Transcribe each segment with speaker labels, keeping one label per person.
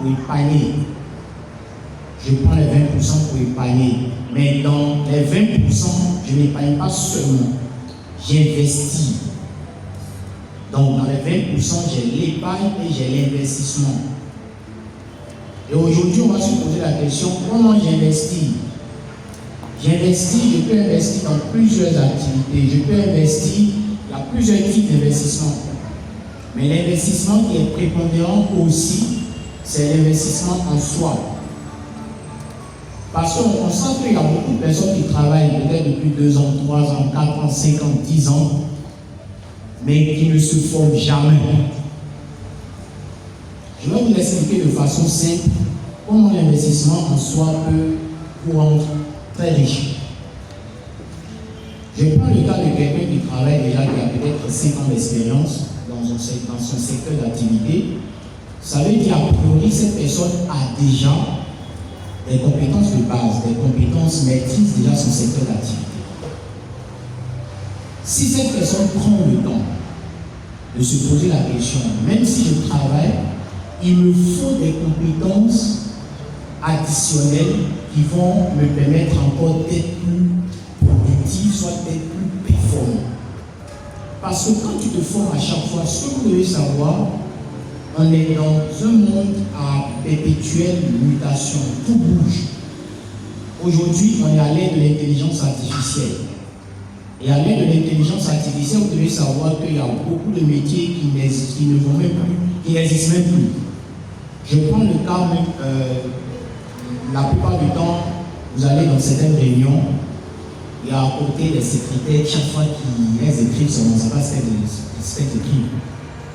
Speaker 1: pour épargner. Je prends les 20% pour épargner. Mais dans les 20%, je n'épargne pas seulement, j'investis. Donc dans les 20%, j'ai l'épargne et j'ai l'investissement. Et aujourd'hui, on va se poser la question, comment j'investis? J'investis, je peux investir dans plusieurs activités. Je peux investir, il y a plusieurs types d'investissements. Mais l'investissement qui est prépondérant aussi, c'est l'investissement en soi. Parce qu'on constate qu'il y a beaucoup de personnes qui travaillent peut-être depuis 2 ans, 3 ans, 4 ans, 5 ans, 10 ans, mais qui ne se forment jamais. Je vais vous expliquer de façon simple comment l'investissement en soi peut vous rendre très riche. Je prends le cas de quelqu'un qui travaille déjà, qui a peut-être 5 ans d'expérience dans son secteur d'activité. Ça veut dire qu'a priori, cette personne a déjà des compétences de base, des compétences, maîtrise déjà son secteur d'activité. Si cette personne prend le temps de se poser la question, même si je travaille, il me faut des compétences additionnelles qui vont me permettre encore d'être plus productif, soit d'être plus performant. Parce que quand tu te formes à chaque fois, ce que vous devez savoir, on est dans un monde à perpétuelle mutation, tout bouge. Aujourd'hui, on est à l'ère de l'intelligence artificielle. Et à l'ère de l'intelligence artificielle, vous devez savoir qu'il y a beaucoup de métiers qui ne vont même plus, qui n'existent même plus. Je prends le cas même, la plupart du temps, vous allez dans certaines réunions, il y a à côté des secrétaires, chaque fois qu'ils écrivent sur mon savoir, c'est d'écrire.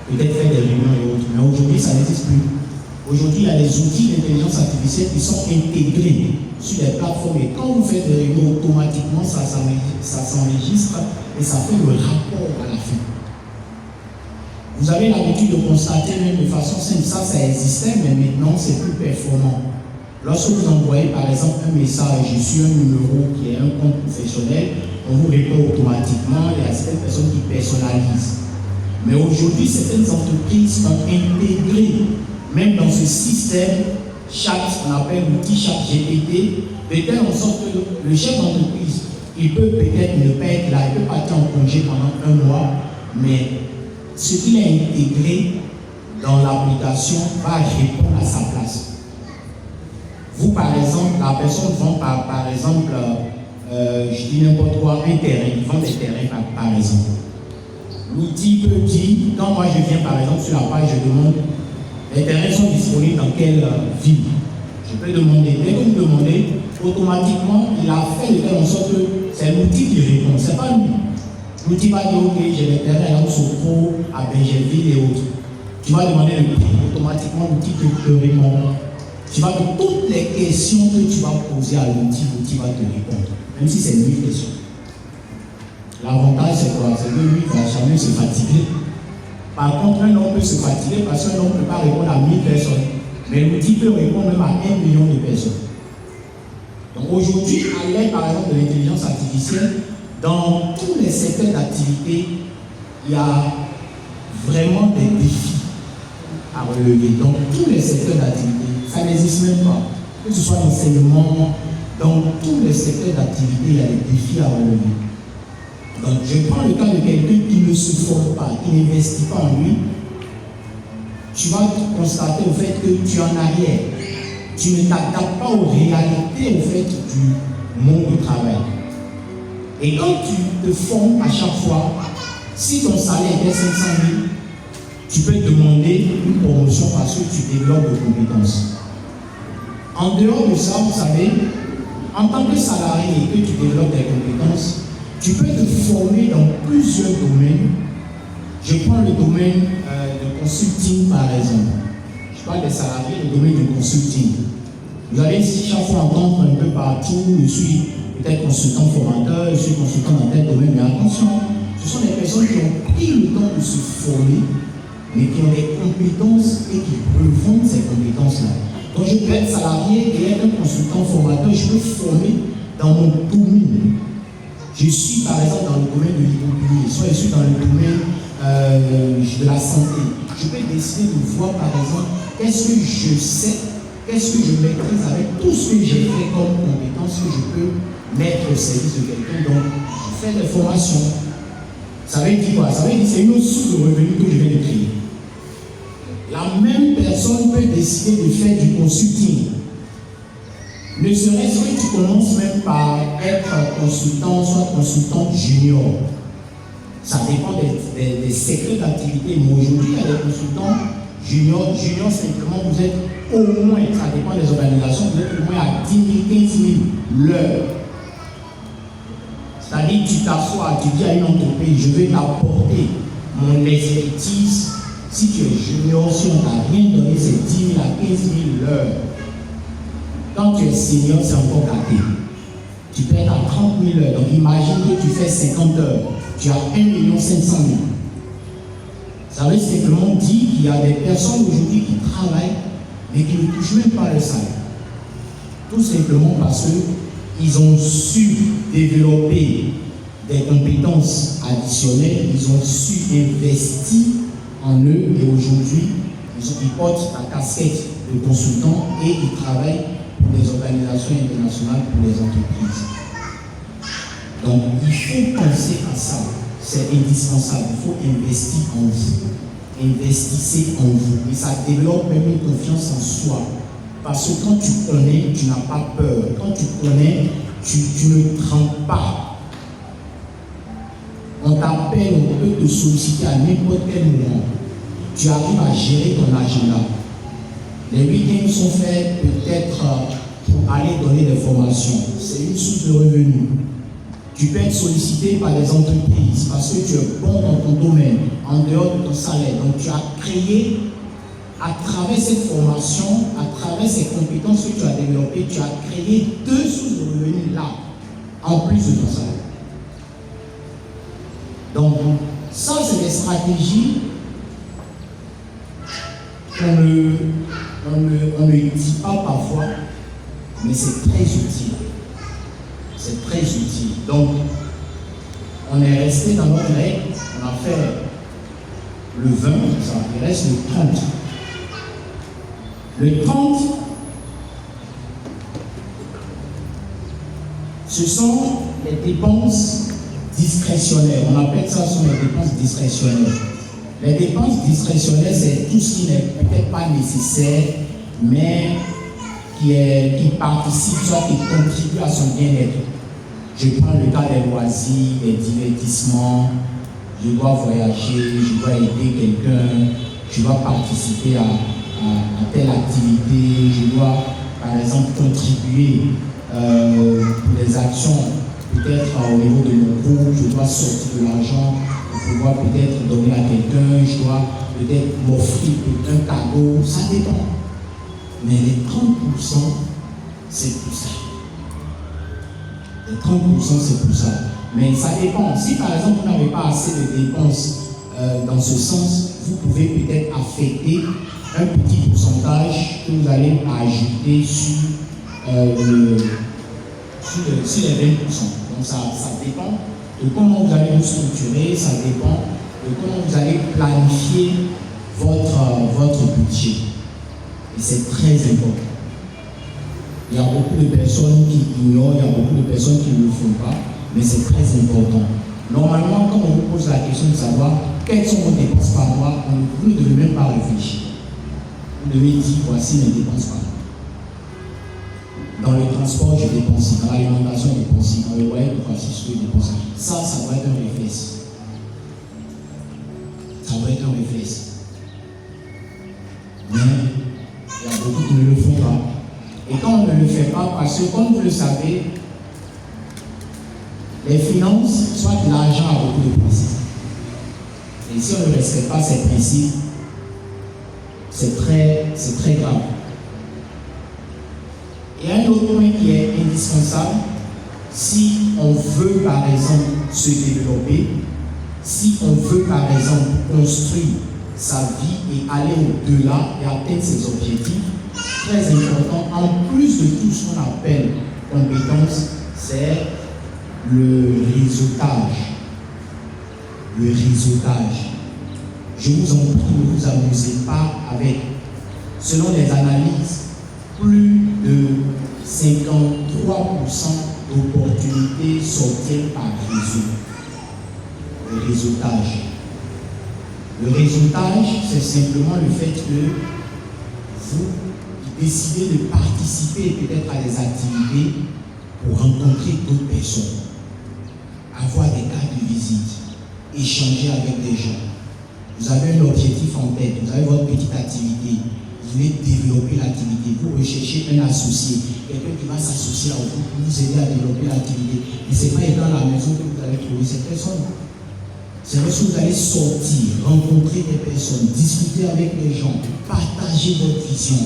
Speaker 1: Peut-être faire des réunions et autres. Mais aujourd'hui, ça n'existe plus. Aujourd'hui, il y a des outils d'intelligence artificielle qui sont intégrés sur les plateformes. Et quand vous faites des réunions, automatiquement, ça s'enregistre et ça fait le rapport à la fin. Vous avez l'habitude de constater même de façon simple, ça existait, mais maintenant, c'est plus performant. Lorsque vous envoyez par exemple un message sur un numéro qui est un compte professionnel, on vous répond automatiquement, il y a certaines personnes qui personnalisent. Mais aujourd'hui, certaines entreprises sont intégrées, même dans ce système, ce qu'on appelle l'outil ChatGPT, de telle en sorte que le chef d'entreprise, il peut peut-être ne pas être là, il peut partir en congé pendant 1 mois, mais ce qu'il a intégré dans l'application va répondre à sa place. Vous, par exemple, la personne vend par exemple, je dis n'importe quoi, un terrain, il vend des terrains par exemple. L'outil peut dire, quand moi je viens par exemple sur la page, je demande, les terrains sont disponibles dans quelle ville? Je peux demander, dès que vous demandez, automatiquement, il a fait de telle sorte que c'est l'outil qui répond, c'est pas lui. L'outil va dire, ok, j'ai des terrains à Sopro, à Benjerville et autres. Tu vas demander le prix, automatiquement l'outil te répond. Tu vas de toutes les questions que tu vas poser à l'outil va te répondre, même si c'est 1000 questions. L'avantage, c'est quoi? C'est que lui, il ne va jamais se fatiguer. Par contre, un homme peut se fatiguer parce qu'un homme ne peut pas répondre à 1000 personnes. Mais l'outil peut répondre même à 1 million de personnes. Donc aujourd'hui, à l'aide par exemple de l'intelligence artificielle, dans tous les secteurs d'activité, il y a vraiment des défis à relever. Dans tous les secteurs d'activité, ça n'existe même pas. Que ce soit l'enseignement, dans tous les secteurs d'activité, il y a des défis à relever. Donc, je prends le cas de quelqu'un qui ne se forme pas, qui n'investit pas en lui. Tu vas constater au fait que tu es en arrière. Tu ne t'adaptes pas aux réalités au fait du monde du travail. Et quand tu te formes à chaque fois, si ton salaire était 500 000, tu peux demander une promotion parce que tu développes des compétences. En dehors de ça, vous savez, en tant que salarié et que tu développes des compétences, tu peux te former dans plusieurs domaines. Je prends le domaine de consulting par exemple. Je parle des salariés, le domaine de consulting. Vous allez chaque fois entendre un peu partout, je suis peut-être consultant formateur, je suis consultant dans tel domaine, mais attention, ce sont des personnes qui ont pris le temps de se former, mais qui ont des compétences et qui revendent ces compétences-là. Donc je peux être salarié et être un consultant formateur, je peux former dans mon domaine. Je suis par exemple dans le domaine de l'immobilier, soit je suis dans le domaine de la santé. Je peux décider de voir par exemple qu'est-ce que je sais, qu'est-ce que je maîtrise avec tout ce que j'ai fait comme compétence que je peux mettre au service de quelqu'un. Donc, je fais des formations. Ça veut dire quoi? Ça veut dire que c'est une autre source de revenus que je vais de créer. La même personne peut décider de faire du consulting. Ne serait-ce que tu commences même par être consultant, soit consultant junior. Ça dépend des secrets d'activité. Mais aujourd'hui, il y a des consultants junior. Junior, simplement, vous êtes au moins, ça dépend des organisations, vous êtes au moins à 10 000, 15 000 l'heure. C'est-à-dire que tu t'assois, tu dis à une entreprise, je vais t'apporter mon expertise. Si tu es junior, si on t'a rien donné, c'est 10 000 à 15 000 l'heure. Quand tu es senior, c'est encore gâté. Tu peux être à 30 000 heures. Donc imagine que tu fais 50 heures. Tu as 1 500 000. Ça veut simplement dire qu'il y a des personnes aujourd'hui qui travaillent mais qui ne touchent même pas le salaire. Tout simplement parce qu'ils ont su développer des compétences additionnelles, ils ont su investir en eux et aujourd'hui, ils portent la casquette de consultant et ils travaillent pour les organisations internationales, pour les entreprises. Donc, il faut penser à ça. C'est indispensable. Il faut investir en vous. Investissez en vous. Et ça développe même une confiance en soi. Parce que quand tu connais, tu n'as pas peur. Quand tu connais, tu ne trembles pas. On t'appelle, on peut te solliciter à n'importe quel moment. Tu arrives à gérer ton agenda. Les week-ends sont faits peut-être pour aller donner des formations. C'est une source de revenus. Tu peux être sollicité par des entreprises parce que tu es bon dans ton domaine, en dehors de ton salaire. Donc tu as créé, à travers cette formation, à travers ces compétences que tu as développées, tu as créé 2 sources de revenus là, en plus de ton salaire. Donc ça, c'est des stratégies on ne dit pas parfois, mais c'est très utile. C'est très utile. Donc, on est resté dans notre règle, on a fait le 20, ça, il reste le 30. Le 30, ce sont les dépenses discrétionnaires. On appelle ça, ce sont les dépenses discrétionnaires. Les dépenses discrétionnaires, c'est tout ce qui n'est peut-être pas nécessaire, mais qui participe, soit qui contribue à son bien-être. Je prends le cas des loisirs, des divertissements, je dois voyager, je dois aider quelqu'un, je dois participer à telle activité, je dois par exemple contribuer pour des actions, peut-être au niveau de mon groupe, je dois sortir de l'argent pour pouvoir peut-être donner à quelqu'un, je dois peut-être m'offrir un cadeau, ça dépend. Mais les 30%, c'est pour ça. Les 30%, c'est pour ça. Mais ça dépend. Si par exemple, vous n'avez pas assez de dépenses dans ce sens, vous pouvez peut-être affecter un petit pourcentage que vous allez ajouter sur les 20%. Donc ça dépend de comment vous allez vous structurer, ça dépend de comment vous allez planifier votre budget. Et c'est très important. Il y a beaucoup de personnes qui ignorent, il y a beaucoup de personnes qui ne le font pas, mais c'est très important. Normalement, quand on vous pose la question de savoir quelles sont vos dépenses par mois, vous ne devez même pas réfléchir. Vous devez dire, voici mes dépenses par mois. Dans le transport, je dépense, dans l'alimentation, je dépense, dans le loyer, voici ce que je dépense. Ça doit être un réflexe. Ça doit être un réflexe. Mais il y a beaucoup qui ne le font pas. Et quand on ne le fait pas, parce que comme vous le savez, les finances, soit l'argent a beaucoup de principes. Et si on ne respecte pas ces principes, c'est très grave. Et un autre point qui est indispensable, si on veut par exemple se développer, si on veut par exemple construire sa vie et aller au-delà et atteindre ses objectifs, très important, en plus de tout ce qu'on appelle compétence, c'est le réseautage. Le réseautage. Je vous en prie, ne vous amusez pas avec selon les analyses, plus de 53% d'opportunités s'obtiennent par réseau. Le réseautage. Le réseautage, c'est simplement le fait que vous décidez de participer peut-être à des activités pour rencontrer d'autres personnes, avoir des cartes de visite, échanger avec des gens. Vous avez un objectif en tête, vous avez votre petite activité, vous voulez développer l'activité, vous recherchez un associé, quelqu'un qui va s'associer à vous pour vous aider à développer l'activité. Et c'est pas dans la maison que vous allez trouver cette personne. C'est lorsque vous allez sortir, rencontrer des personnes, discuter avec les gens, partager votre vision,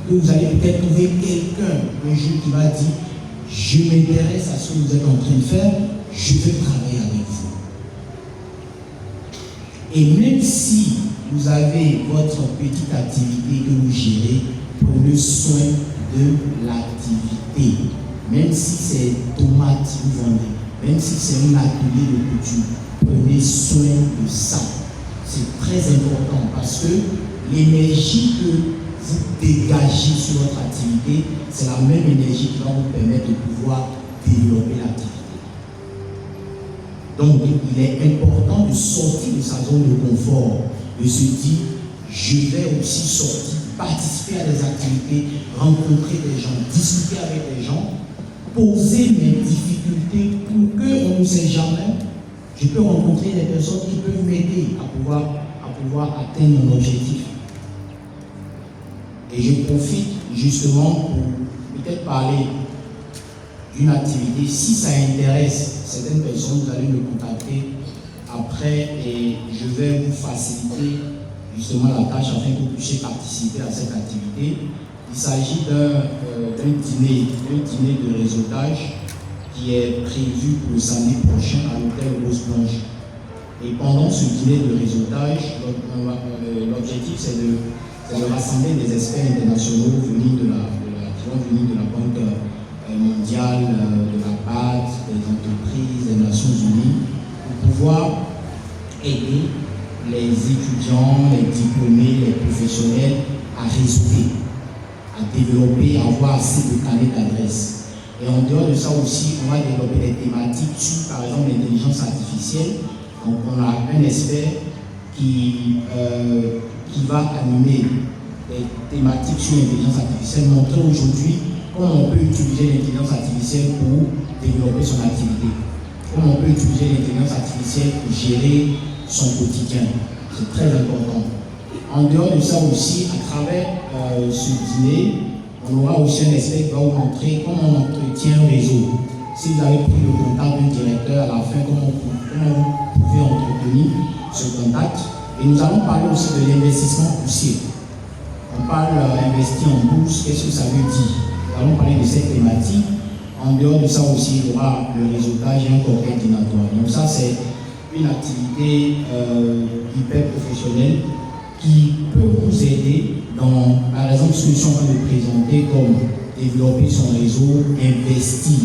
Speaker 1: que vous allez peut-être trouver quelqu'un un jour qui va dire « Je m'intéresse à ce que vous êtes en train de faire, je veux travailler avec vous ». Et même si vous avez votre petite activité que vous gérez, prenez soin de l'activité. Même si c'est tomates que vous vendez, même si c'est un atelier de couture, prenez soin de ça. C'est très important parce que l'énergie que vous dégagez sur votre activité, c'est la même énergie qui va vous permettre de pouvoir développer l'activité. Donc, il est important de sortir de sa zone de confort, de se dire, je vais aussi sortir, participer à des activités, rencontrer des gens, discuter avec des gens, poser mes difficultés pour qu'on ne sait jamais. Je peux rencontrer des personnes qui peuvent m'aider à pouvoir atteindre mon objectif. Et je profite justement pour peut-être parler d'une activité. Si ça intéresse certaines personnes, vous allez me contacter après et je vais vous faciliter justement la tâche afin que vous puissiez participer à cette activité. Il s'agit d'un dîner de réseautage qui est prévu pour le samedi prochain à l'hôtel Rose Blanche. Et pendant ce dîner de réseautage, l'objectif c'est de rassembler des experts internationaux qui vont venir de la Banque mondiale, de la BAD, des entreprises, des Nations Unies, pour pouvoir aider les étudiants, les diplômés, les professionnels à réseauter, à développer, à avoir assez de carnets d'adresses. Et en dehors de ça aussi, on va développer des thématiques sur, par exemple, l'intelligence artificielle. Donc, on a un expert qui va animer des thématiques sur l'intelligence artificielle, montrer aujourd'hui comment on peut utiliser l'intelligence artificielle pour développer son activité, comment on peut utiliser l'intelligence artificielle pour gérer son quotidien. C'est très important. En dehors de ça aussi, à travers ce dîner, on aura aussi un expert qui va vous montrer comment on entretient un réseau. Si vous avez pris le contact d'un directeur, à la fin, comment vous pouvez entretenir ce contact. Et nous allons parler aussi de l'investissement boursier. On parle d'investir en bourse, qu'est-ce que ça veut dire? Nous allons parler de cette thématique. En dehors de ça aussi, il y aura le réseautage et un cocktail dînatoire. Donc ça, c'est une activité hyper professionnelle qui peut vous aider dans, par exemple, ce que je suis en train de présenter comme développer son réseau, investir.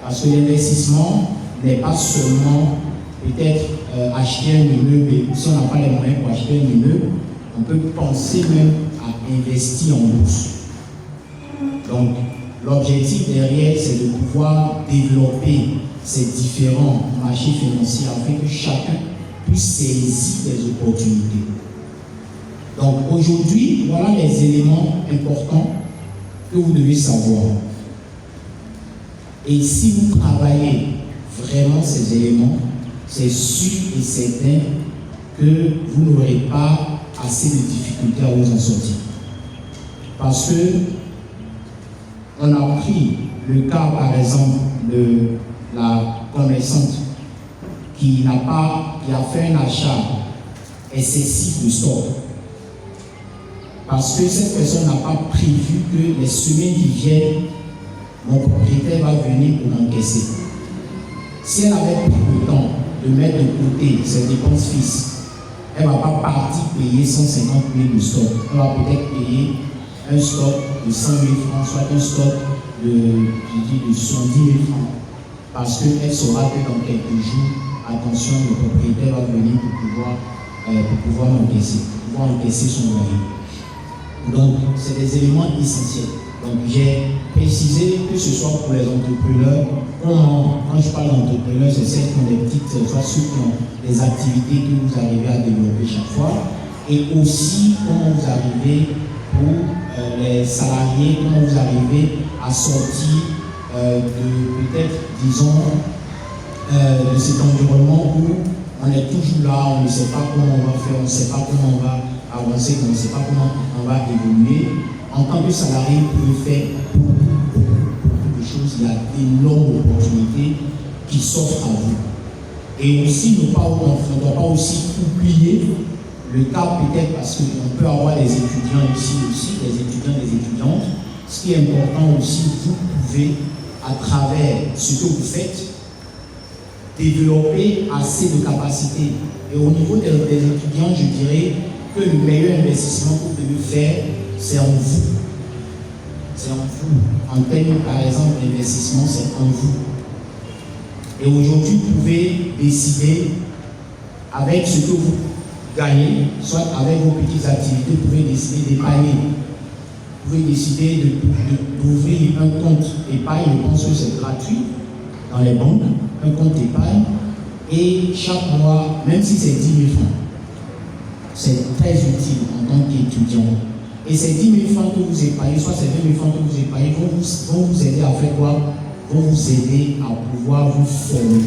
Speaker 1: Parce que l'investissement n'est pas seulement peut-être acheter un immeuble, mais si on n'a pas les moyens pour acheter un immeuble, on peut penser même à investir en bourse. Donc, l'objectif derrière, c'est de pouvoir développer ces différents marchés financiers afin que chacun puisse saisir des opportunités. Donc, aujourd'hui, voilà les éléments importants que vous devez savoir. Et si vous travaillez vraiment ces éléments, c'est sûr et certain que vous n'aurez pas assez de difficultés à vous en sortir. Parce que on a pris le cas, par exemple, de la commerçante qui a fait un achat excessif de stock. Parce que cette personne n'a pas prévu que les semaines qui viennent, mon propriétaire va venir pour encaisser. Si elle avait pris le temps de mettre de côté ses dépenses fixes, elle ne va pas partir payer 150 000 de stock. Elle va peut-être payer un stock de 100 000 francs, soit un stock de 70 000 francs. Parce qu'elle saura que dans quelques jours, attention, le propriétaire va venir pour pouvoir encaisser son loyer. Donc, c'est des éléments essentiels. Donc, j'ai précisé que ce soit pour les entrepreneurs, quand je parle d'entrepreneurs, c'est ceux qui ont des petites, soit ceux qui ont des activités que vous arrivez à développer chaque fois, et aussi comment vous arrivez pour les salariés, comment vous arrivez à sortir de peut-être, disons, de cet environnement où on est toujours là, on ne sait pas comment on va faire, on ne sait pas comment on va avancer, on ne sait pas comment on va évoluer. En tant que salarié, vous pouvez faire beaucoup de choses. Il y a d'énormes opportunités qui s'offrent à vous. Et aussi, on ne doit pas aussi oublier le cas peut-être parce qu'on peut avoir des étudiants ici aussi, des étudiants, des étudiantes. Ce qui est important aussi, vous pouvez, à travers ce que vous faites, développer assez de capacités. Et au niveau des étudiants, je dirais que le meilleur investissement que vous devez faire, c'est en vous. C'est en vous. En termes, par exemple, d'investissement, c'est en vous. Et aujourd'hui, vous pouvez décider, avec ce que vous gagnez, soit avec vos petites activités, vous pouvez décider d'épargner. Vous pouvez décider d'ouvrir un compte épargne, je pense que c'est gratuit dans les banques, un compte épargne, et chaque mois, même si c'est 10 000 francs, c'est très utile en tant qu'étudiant. Et ces 10 000 francs que vous épargnez, soit ces 20 000 francs que vous épargnez, vont vous aider à faire quoi? Vont vous aider à pouvoir vous former.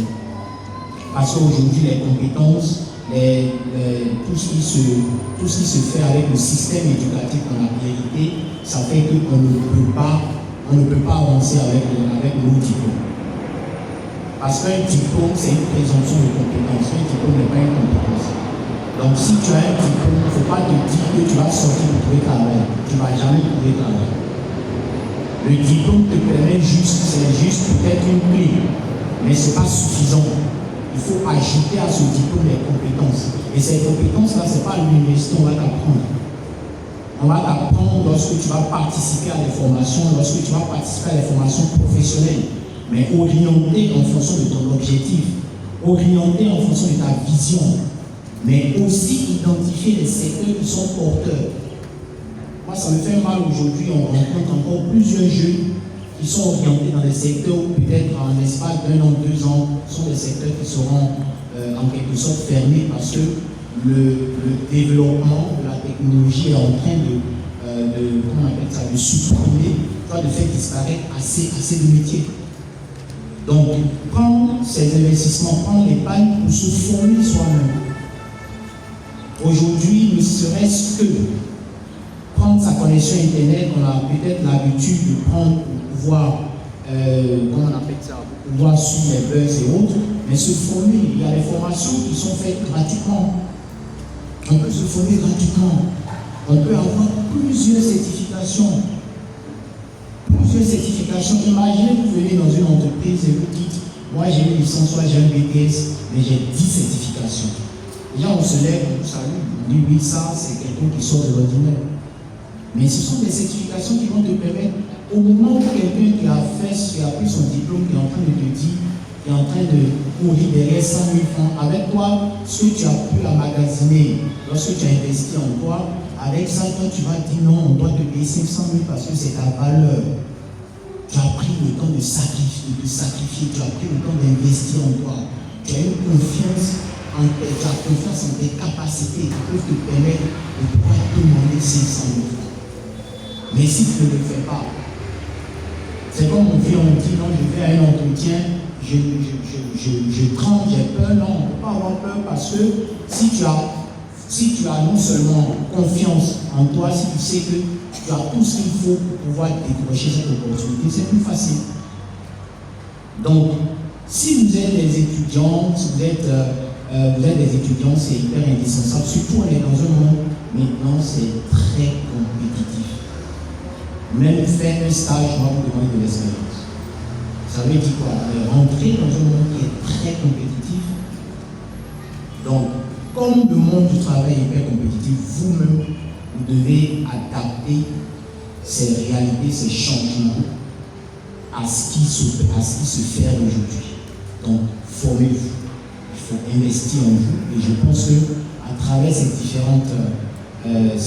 Speaker 1: Parce qu'aujourd'hui, les compétences, tout ce qui se fait avec le système éducatif dans la réalité, ça fait qu'on ne peut pas avancer avec nos diplômes. Parce qu'un diplôme, c'est une présomption de compétence. Un diplôme n'est pas une compétence. Donc si tu as un diplôme, il ne faut pas te dire que tu vas sortir pour trouver travail. Tu ne vas jamais trouver travail. Le diplôme te permet c'est juste peut-être une clé, mais ce n'est pas suffisant. Il faut ajouter à ce diplôme les compétences. Et ces compétences-là, ce n'est pas à l'université, on va t'apprendre. On va t'apprendre lorsque tu vas participer à des formations, lorsque tu vas participer à des formations professionnelles, mais orienté en fonction de ton objectif, orienté en fonction de ta vision, mais aussi identifier les secteurs qui sont porteurs. Moi, ça me fait mal aujourd'hui, on rencontre encore plusieurs jeunes qui sont orientés dans des secteurs où peut-être en espace d'1 an, 2 ans, sont des secteurs qui seront en quelque sorte fermés parce que le développement de la technologie est en train de supprimer, de faire disparaître assez de métiers. Donc, prendre ces investissements, prendre l'épargne pour se former soi-même. Aujourd'hui, ne serait-ce que prendre sa connexion Internet, on a peut-être l'habitude de prendre pour pouvoir, comment on appelle ça, pour pouvoir suivre les buzz et autres, mais se former. Il y a des formations qui sont faites gratuitement. On peut se former gratuitement. On peut avoir plusieurs certifications. Imaginez que vous venez dans une entreprise et vous dites, moi j'ai une licence, soit j'ai un BTS, mais j'ai 10 certifications. Déjà on se lève, on vous salue, on dit oui, ça c'est quelqu'un qui sort de l'ordinaire. Mais ce sont des certifications qui vont te permettre, au moment où quelqu'un qui a pris son diplôme, qui est en train de te dire, qui est en train de courir derrière 100 000 francs, avec toi, ce que tu as pu emmagasiner, lorsque tu as investi en toi, avec ça, toi, tu vas dire non, on doit te payer 500 000 parce que c'est ta valeur. Tu as pris le temps de sacrifier, tu as pris le temps d'investir en toi. Tu as eu confiance en tes capacités qui peuvent te permettre de pouvoir demander 500 000 francs. Mais si tu ne le fais pas, c'est comme on dit non, je vais à un entretien, je tremble, j'ai peur. Non, on ne peut pas avoir peur parce que si tu as non seulement confiance en toi, si tu sais que tu as tout ce qu'il faut pour pouvoir décrocher cette opportunité, c'est plus facile. Donc, si vous êtes des étudiants, des étudiants, c'est hyper indispensable. Surtout, on est dans un monde, maintenant, c'est très compétitif. Même faire un stage va vous demander de l'expérience. Ça veut dire quoi? Rentrer dans un monde qui est très compétitif. Donc, comme le monde du travail est hyper compétitif, vous-même, vous devez adapter ces réalités, ces changements à ce qui se fait aujourd'hui. Donc, formez-vous. Il faut investir en vous. Et je pense qu'à travers ces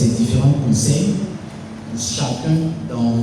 Speaker 1: différents conseils, chacun dans